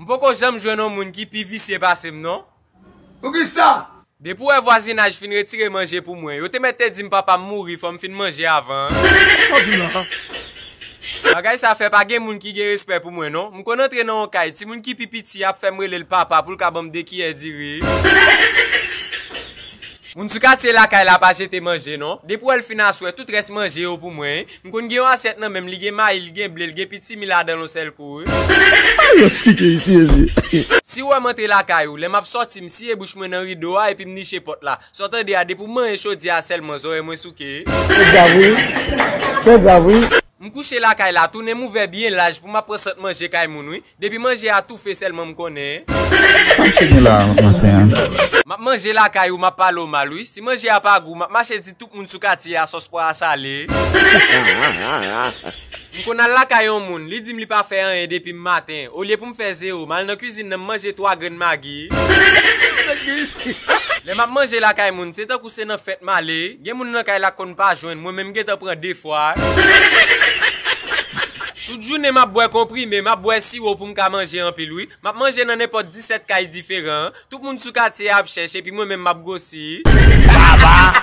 M'poko j'aime jouer un monde qui pi vicieux passé non? Pour qui ça? Depuis le voisinage fin retirer manger pour moi. Yo te mette dit papa mourir, faut me fin manger avant. Bagay ça fait pas gen moun qui gen respect pour moi non. M konn entrer dans kay, ti moun qui pi petit a fait me le papa pour le ka bam de qui est dire. Moun sou quartier la kay la pas jeter manger non. Depuis elle fin aswe tout reste manger pour moi. M konn gen assiette nan même li gen ma, il gen blé, il gen petit mila dans le sel kou. Si ou monter la caillou, les m'a sorti m'si et bouche moi dans rideau et puis m'nicher porte là. Sortant de ade pour manger chaudier à seulement zo et moi souké. C'est grave oui. M'coucher la caille là, tourner m'ouvert bien l'âge pour m'a prendre manger caille moun oui. Depuis manger à tout fait seulement me connaît. M'a manger la caillou m'a parle au mal oui. Si manger a pas goût, m'a marcher dit tout moun sou quartier à sauce pour à salé. M'kon a la caillou moun, li di m'li pas faire rien depuis matin. Au lieu pour me faire zéro, mal dans cuisine n'a manger 3 graines Maggi. Les m'a manger la caille moun, c'est tant que c'est dans fête malé. Gen moun nan caille la konn pas joindre, moi même gen t'en prend 2 fois. Toute journée m'a boire comprimé, m'a boire sirop pour m'ka manger en pile oui. M'a manger dans n'importe 17 cailles différents. Tout le monde sous quartier a chercher puis moi même m'a gossi. Baba.